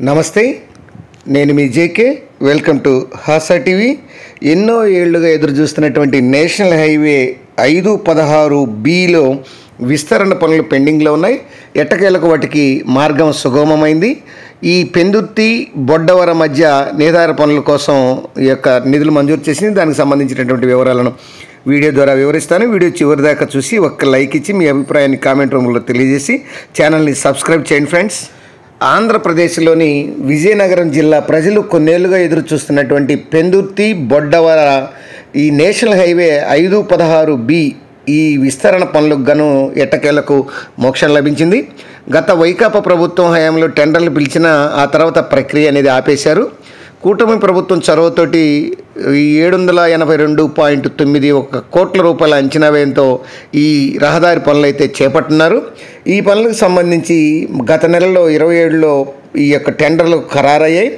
నమస్తే, నేను మీ JK. Welcome to Hasa TV. ఎన్నో ఏళ్లుగా ఎదురు చూస్తున్నటువంటి నేషనల్ హైవే 516Bలో విస్తరణ పనులు పెండింగ్లో ఉన్నాయి. ఎట్టకేలకు వాటికి మార్గం సుగమమైంది. ఈ పెందుర్తి బొడ్డవర మధ్య నిదార పనుల కోసం ఈ యొక్క నిధులు మంజూరు చేసింది. దానికి సంబంధించినటువంటి వివరాలను వీడియో ద్వారా వివరిస్తాను. వీడియో చివరి దాకా చూసి ఒక్క లైక్ ఇచ్చి మీ అభిప్రాయాన్ని కామెంట్ రూమ్లో తెలియజేసి ఛానల్ని సబ్స్క్రైబ్ చేయండి ఫ్రెండ్స్. ఆంధ్రప్రదేశ్లోని విజయనగరం జిల్లా ప్రజలు కొన్నేళ్లుగా ఎదురు చూస్తున్నటువంటి పెందుర్తి బొడ్డవర ఈ నేషనల్ హైవే 516B ఈ విస్తరణ పనులకు గాను ఎట్టకేలకు మోక్షం లభించింది. గత వైకాపా ప్రభుత్వం హయాంలో టెండర్లు పిలిచిన ఆ తర్వాత ప్రక్రియ అనేది ఆపేశారు. కూటమి ప్రభుత్వం చొరవతోటి 782.91 కోట్ల రూపాయల అంచనా వ్యయంతో ఈ రహదారి పనులు అయితే చేపట్టున్నారు. ఈ పనులకు సంబంధించి గత నెలలో 27లో ఈ యొక్క టెండర్లు ఖరారయ్యాయి.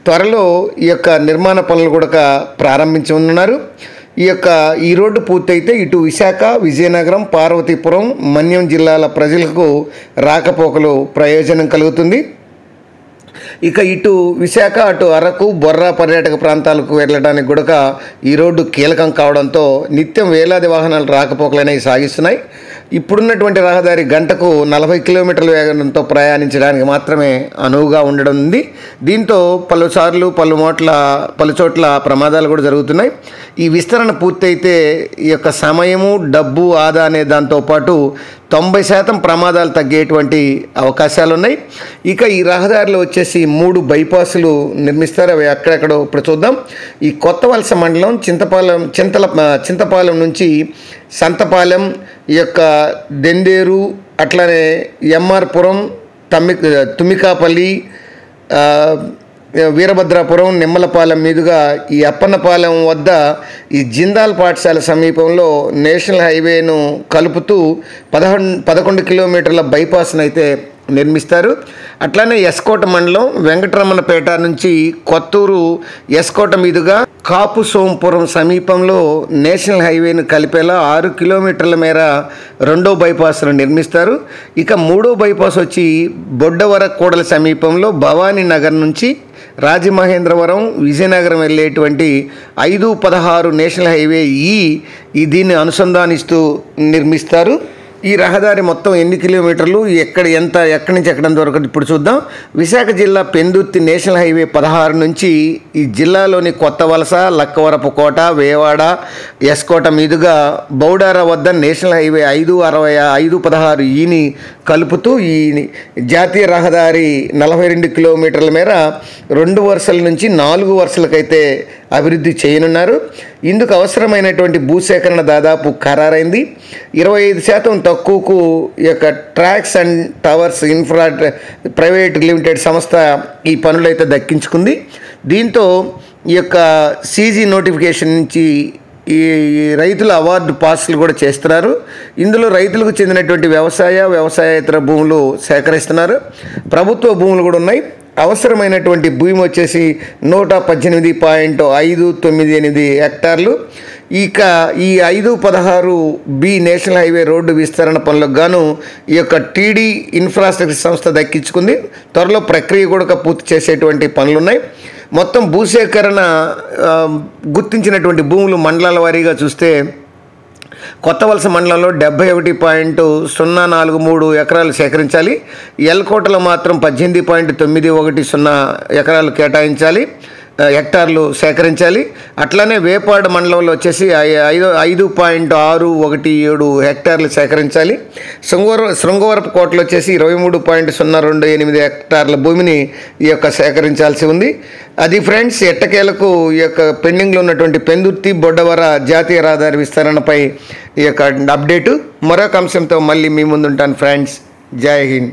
త్వరలో ఈ యొక్క నిర్మాణ పనులు కూడా ప్రారంభించనున్నారు. ఈ రోడ్డు పూర్తయితే ఇటు విశాఖ, విజయనగరం, పార్వతీపురం, మన్యం జిల్లాల ప్రజలకు రాకపోకలు ప్రయోజనం కలుగుతుంది. ఇటు విశాఖ, అటు అరకు, బొర్రా పర్యాటక ప్రాంతాలకు వెళ్ళడానికి కూడా ఈ రోడ్డు కీలకం కావడంతో నిత్యం వేలాది వాహనాలు రాకపోకలనేవి సాగిస్తున్నాయి. ఇప్పుడున్నటువంటి రహదారి గంటకు 40 కిలోమీటర్ల వేగంతో ప్రయాణించడానికి మాత్రమే అనువుగా ఉండడం ఉంది. దీంతో పలు చోట్ల ప్రమాదాలు కూడా జరుగుతున్నాయి. ఈ విస్తరణ పూర్తయితే ఈ యొక్క సమయము, డబ్బు ఆదా అనే దాంతోపాటు 90% ప్రమాదాలు తగ్గేటువంటి అవకాశాలు ఉన్నాయి. ఈ రహదారిలో వచ్చేసి 3 బైపాసులు నిర్మిస్తారు. అవి అక్కడెక్కడో ఇప్పుడు చూద్దాం. ఈ కొత్త వలస మండలం చింతపాలెం నుంచి సంతపాలెం, ఈ యొక్క దెందేరు, అట్లానే ఎంఆర్పురం, తుమ్మికాపల్లి, వీరభద్రాపురం, నిమ్మలపాలెం మీదుగా ఈ అప్పన్నపాలెం వద్ద ఈ జిందాల్ పాఠశాల సమీపంలో నేషనల్ హైవేను కలుపుతూ 11 కిలోమీటర్ల బైపాస్ను అయితే నిర్మిస్తారు. అట్లానే ఎస్కోట మండలం వెంకటరమణపేట నుంచి కొత్తూరు ఎస్కోట మీదుగా కాపు సోంపురం సమీపంలో నేషనల్ హైవేను కలిపేలా 6 కిలోమీటర్ల మేర రెండో బైపాస్ను నిర్మిస్తారు. మూడో బైపాస్ వచ్చి బొడ్డవర కూడల సమీపంలో భవానీ నగర్ నుంచి రాజమహేంద్రవరం, విజయనగరం వెళ్ళేటువంటి 516 నేషనల్ హైవే దీన్ని అనుసంధానిస్తూ నిర్మిస్తారు. ఈ రహదారి మొత్తం ఎన్ని కిలోమీటర్లు, ఎక్కడి నుంచి ఎక్కడంత వరకు ఇప్పుడు చూద్దాం. విశాఖ జిల్లా పెందుర్తి నేషనల్ హైవే 16 నుంచి ఈ జిల్లాలోని కొత్త వలస, లక్కవరపు కోట, వేవాడ, ఎస్కోట మీదుగా బౌడారా వద్ద నేషనల్ హైవే 516Eని కలుపుతూ ఈ జాతీయ రహదారి 42 కిలోమీటర్ల మేర 2 వరుసల నుంచి 4 వరుసలకైతే అభివృద్ధి చేయనున్నారు. ఇందుకు అవసరమైనటువంటి భూసేకరణ దాదాపు ఖరారైంది. 25% తక్కువకు ఈ యొక్క tracks and towers infra private limited సంస్థ ఈ పనులైతే దక్కించుకుంది. దీంతో ఈ యొక్క సీజీ నోటిఫికేషన్ నుంచి ఈ రైతుల అవార్డు పాస్లు కూడా చేస్తున్నారు. ఇందులో రైతులకు చెందినటువంటి వ్యవసాయేతర భూములు సేకరిస్తున్నారు. ప్రభుత్వ భూములు కూడా ఉన్నాయి. అవసరమైనటువంటి భూమి వచ్చేసి 118.598 హెక్టార్లు. ఈ 516B నేషనల్ హైవే రోడ్డు విస్తరణ పనులకు గాను ఈ యొక్క టీడీ ఇన్ఫ్రాస్ట్రక్చర్ సంస్థ దక్కించుకుంది. త్వరలో ప్రక్రియ కూడా పూర్తి చేసేటువంటి పనులున్నాయి. మొత్తం భూసేకరణ గుర్తించినటువంటి భూములు మండలాల వారీగా చూస్తే కొత్త వలస మండలంలో 71.043 ఎకరాలు సేకరించాలి. ఎల్కోటలో మాత్రం 18.910 ఎకరాలు హెక్టార్లు సేకరించాలి. అట్లానే వేపాడు మండలంలో వచ్చేసి 5.617 హెక్టార్లు సేకరించాలి. శృంగవరపు కోటలో వచ్చేసి 23.028 హెక్టార్ల భూమిని ఈ యొక్క సేకరించాల్సి ఉంది. అది ఫ్రెండ్స్, ఎట్టకేలకు ఈ యొక్క పెండింగ్లో ఉన్నటువంటి పెందుర్తి బొడ్డవర జాతీయ రహదారి విస్తరణపై ఈ యొక్క అప్డేటు. మరొక అంశంతో మళ్ళీ మీ ముందుంటాను ఫ్రెండ్స్. జై హింద్.